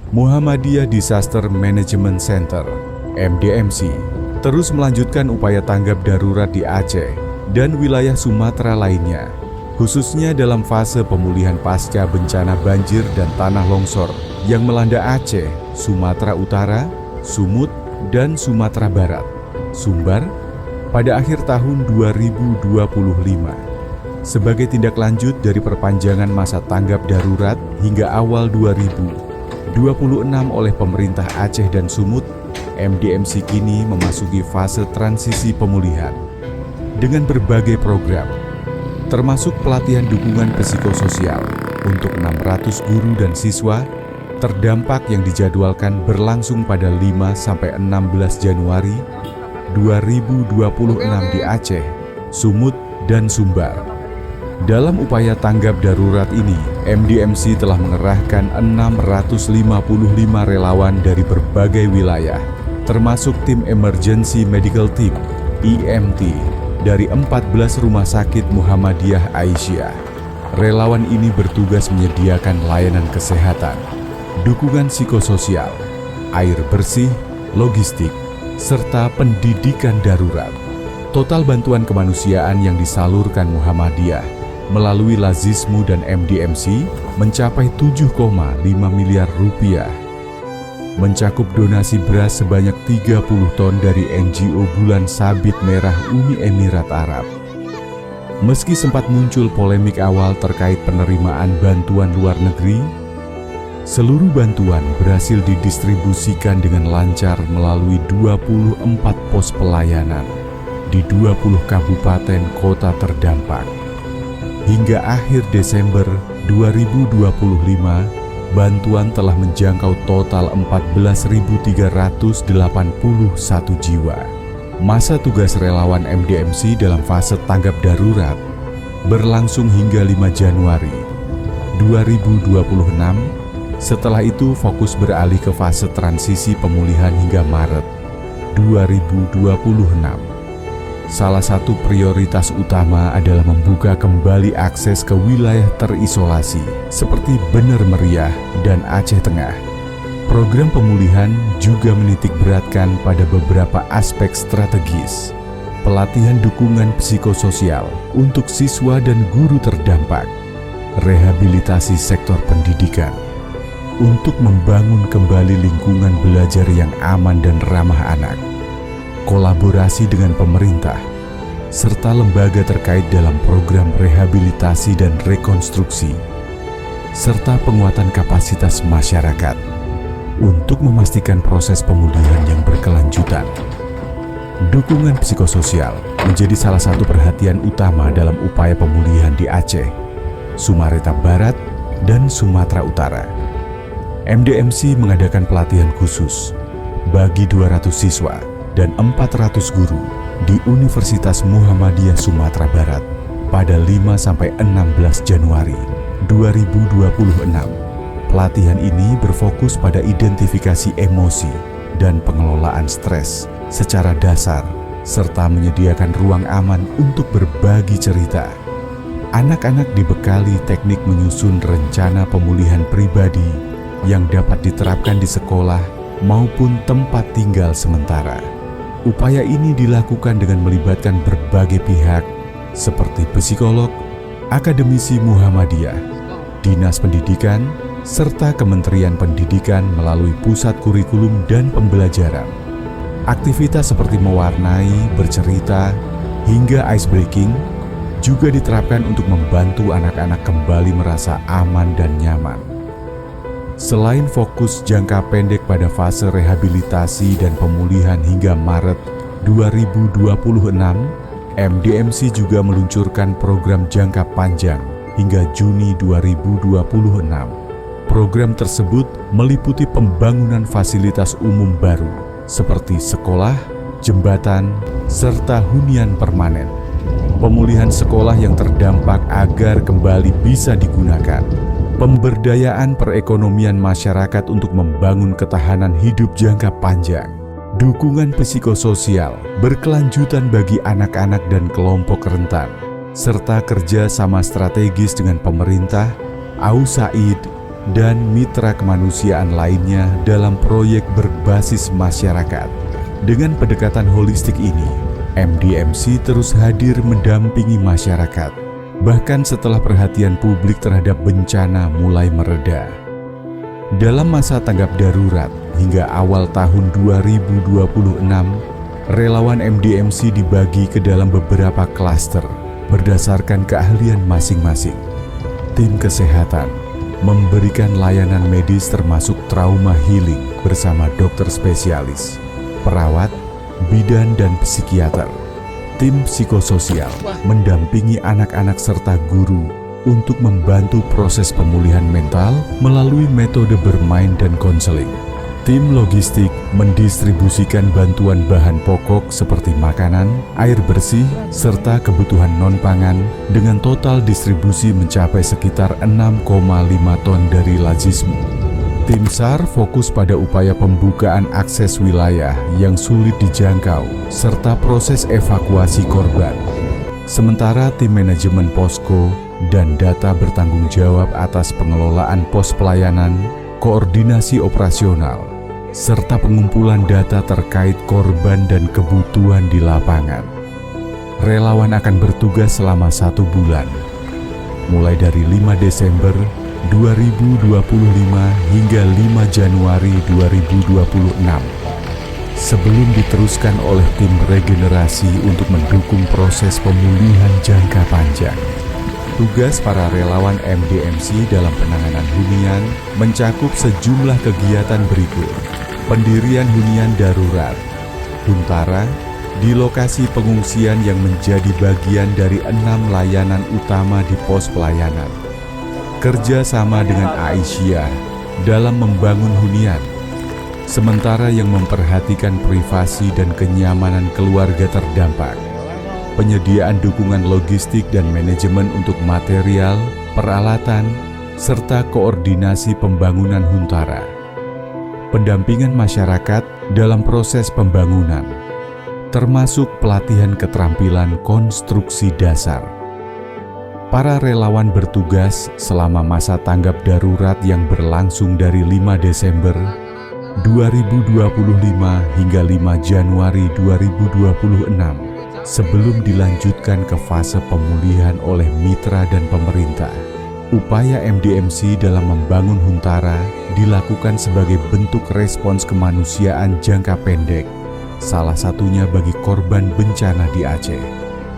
Muhammadiyah Disaster Management Center (MDMC) terus melanjutkan upaya tanggap darurat di Aceh dan wilayah Sumatera lainnya, khususnya dalam fase pemulihan pasca bencana banjir dan tanah longsor yang melanda Aceh, Sumatera Utara, Sumut, dan Sumatera Barat, Sumbar, pada akhir tahun 2025. Sebagai tindak lanjut dari perpanjangan masa tanggap darurat hingga awal 2026 oleh pemerintah Aceh dan Sumut, MDMC kini memasuki fase transisi pemulihan dengan berbagai program, termasuk pelatihan dukungan psikososial untuk 600 guru dan siswa terdampak yang dijadwalkan berlangsung pada 5-16 Januari 2026 di Aceh, Sumut, dan Sumbar. Dalam upaya tanggap darurat ini, MDMC telah mengerahkan 655 relawan dari berbagai wilayah, termasuk tim Emergency Medical Team (EMT) dari 14 rumah sakit Muhammadiyah Aisyah. Relawan ini bertugas menyediakan layanan kesehatan, dukungan psikososial, air bersih, logistik, serta pendidikan darurat. Total bantuan kemanusiaan yang disalurkan Muhammadiyah melalui Lazismu dan MDMC mencapai 7,5 miliar rupiah. Mencakup donasi beras sebanyak 30 ton dari NGO Bulan Sabit Merah Uni Emirat Arab. Meski sempat muncul polemik awal terkait penerimaan bantuan luar negeri, seluruh bantuan berhasil didistribusikan dengan lancar melalui 24 pos pelayanan di 20 kabupaten kota terdampak. Hingga akhir Desember 2025, bantuan telah menjangkau total 14.381 jiwa. Masa tugas relawan MDMC dalam fase tanggap darurat berlangsung hingga 5 Januari 2026. Setelah itu fokus beralih ke fase transisi pemulihan hingga Maret 2026. Salah satu prioritas utama adalah membuka kembali akses ke wilayah terisolasi seperti Bener Meriah dan Aceh Tengah. Program pemulihan juga menitik beratkan pada beberapa aspek strategis. Pelatihan dukungan psikososial untuk siswa dan guru terdampak, rehabilitasi sektor pendidikan, untuk membangun kembali lingkungan belajar yang aman dan ramah anak, kolaborasi dengan pemerintah, serta lembaga terkait dalam program rehabilitasi dan rekonstruksi, serta penguatan kapasitas masyarakat untuk memastikan proses pemulihan yang berkelanjutan. Dukungan psikososial menjadi salah satu perhatian utama dalam upaya pemulihan di Aceh, Sumatera Barat, dan Sumatera Utara. MDMC mengadakan pelatihan khusus bagi 200 siswa dan 400 guru di Universitas Muhammadiyah Sumatera Barat pada 5-16 Januari 2026. Pelatihan ini berfokus pada identifikasi emosi dan pengelolaan stres secara dasar, serta menyediakan ruang aman untuk berbagi cerita. Anak-anak dibekali teknik menyusun rencana pemulihan pribadi yang dapat diterapkan di sekolah maupun tempat tinggal sementara. Upaya ini dilakukan dengan melibatkan berbagai pihak seperti psikolog, akademisi Muhammadiyah, Dinas Pendidikan, serta Kementerian Pendidikan melalui Pusat Kurikulum dan Pembelajaran. Aktivitas seperti mewarnai, bercerita, hingga ice breaking juga diterapkan untuk membantu anak-anak kembali merasa aman dan nyaman. Selain fokus jangka pendek pada fase rehabilitasi dan pemulihan hingga Maret 2026, MDMC juga meluncurkan program jangka panjang hingga Juni 2026. Program tersebut meliputi pembangunan fasilitas umum baru seperti sekolah, jembatan, serta hunian permanen. Pemulihan sekolah yang terdampak agar kembali bisa digunakan. Pemberdayaan perekonomian masyarakat untuk membangun ketahanan hidup jangka panjang. Dukungan psikososial berkelanjutan bagi anak-anak dan kelompok rentan, serta kerja sama strategis dengan pemerintah, USAID, dan mitra kemanusiaan lainnya dalam proyek berbasis masyarakat. Dengan pendekatan holistik ini, MDMC terus hadir mendampingi masyarakat, bahkan setelah perhatian publik terhadap bencana mulai mereda. Dalam masa tanggap darurat hingga awal tahun 2026, relawan MDMC dibagi ke dalam beberapa klaster berdasarkan keahlian masing-masing. Tim kesehatan memberikan layanan medis termasuk trauma healing bersama dokter spesialis, perawat, bidan, dan psikiater. Tim psikososial mendampingi anak-anak serta guru untuk membantu proses pemulihan mental melalui metode bermain dan konseling. Tim logistik mendistribusikan bantuan bahan pokok seperti makanan, air bersih, serta kebutuhan non-pangan dengan total distribusi mencapai sekitar 6,5 ton dari Lazismu. Tim SAR fokus pada upaya pembukaan akses wilayah yang sulit dijangkau serta proses evakuasi korban. Sementara tim manajemen posko dan data bertanggung jawab atas pengelolaan pos pelayanan, koordinasi operasional, serta pengumpulan data terkait korban dan kebutuhan di lapangan. Relawan akan bertugas selama 1 bulan, mulai dari 5 Desember 2025 hingga 5 Januari 2026. Sebelum diteruskan oleh tim regenerasi untuk mendukung proses pemulihan jangka panjang. Tugas para relawan MDMC dalam penanganan hunian mencakup sejumlah kegiatan berikut. Pendirian hunian darurat, Huntara, di lokasi pengungsian yang menjadi bagian dari 6 layanan utama di pos pelayanan. Kerja sama dengan Aisyah dalam membangun hunian, sementara yang memperhatikan privasi dan kenyamanan keluarga terdampak. Penyediaan dukungan logistik dan manajemen untuk material, peralatan, serta koordinasi pembangunan Huntara. Pendampingan masyarakat dalam proses pembangunan, termasuk pelatihan keterampilan konstruksi dasar. Para relawan bertugas selama masa tanggap darurat yang berlangsung dari 5 Desember 2025 hingga 5 Januari 2026. Sebelum dilanjutkan ke fase pemulihan oleh mitra dan pemerintah. Upaya MDMC dalam membangun Huntara dilakukan sebagai bentuk respons kemanusiaan jangka pendek, salah satunya bagi korban bencana di Aceh.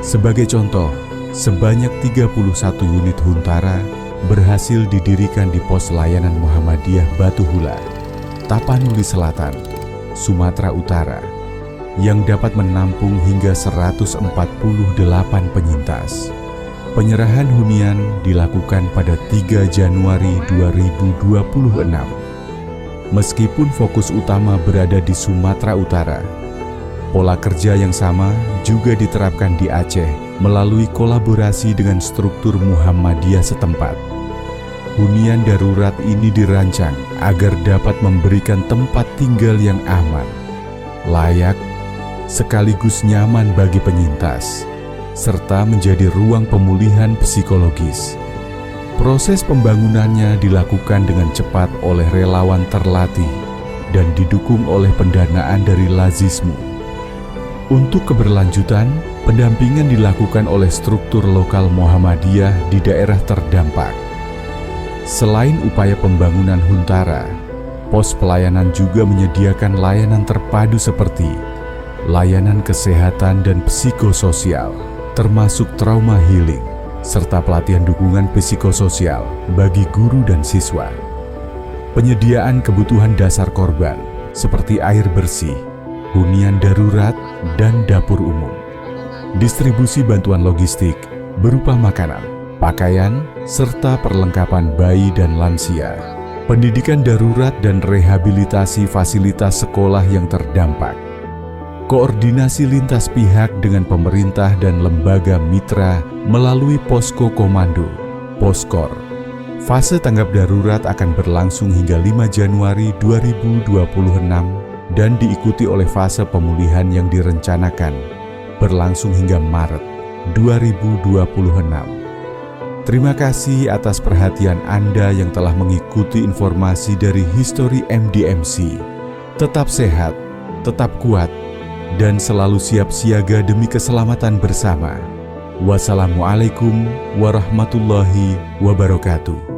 Sebagai contoh, sebanyak 31 unit Huntara berhasil didirikan di pos layanan Muhammadiyah Batu Hula, Tapanuli Selatan, Sumatera Utara, yang dapat menampung hingga 148 penyintas. Penyerahan hunian dilakukan pada 3 Januari 2026. Meskipun fokus utama berada di Sumatera Utara, pola kerja yang sama juga diterapkan di Aceh melalui kolaborasi dengan struktur Muhammadiyah setempat. Hunian darurat ini dirancang agar dapat memberikan tempat tinggal yang aman, layak, sekaligus nyaman bagi penyintas, serta menjadi ruang pemulihan psikologis. Proses pembangunannya dilakukan dengan cepat oleh relawan terlatih dan didukung oleh pendanaan dari Lazismu. Untuk keberlanjutan, pendampingan dilakukan oleh struktur lokal Muhammadiyah di daerah terdampak. Selain upaya pembangunan Huntara, pos pelayanan juga menyediakan layanan terpadu seperti layanan kesehatan dan psikososial, termasuk trauma healing, serta pelatihan dukungan psikososial bagi guru dan siswa. Penyediaan kebutuhan dasar korban, seperti air bersih, hunian darurat, dan dapur umum. Distribusi bantuan logistik berupa makanan, pakaian, serta perlengkapan bayi dan lansia. Pendidikan darurat dan rehabilitasi fasilitas sekolah yang terdampak. Koordinasi lintas pihak dengan pemerintah dan lembaga mitra melalui Posko Komando, Poskor. Fase tanggap darurat akan berlangsung hingga 5 Januari 2026 dan diikuti oleh fase pemulihan yang direncanakan berlangsung hingga Maret 2026. Terima kasih atas perhatian Anda yang telah mengikuti informasi dari History MDMC. Tetap sehat, tetap kuat, dan selalu siap siaga demi keselamatan bersama. Wassalamualaikum warahmatullahi wabarakatuh.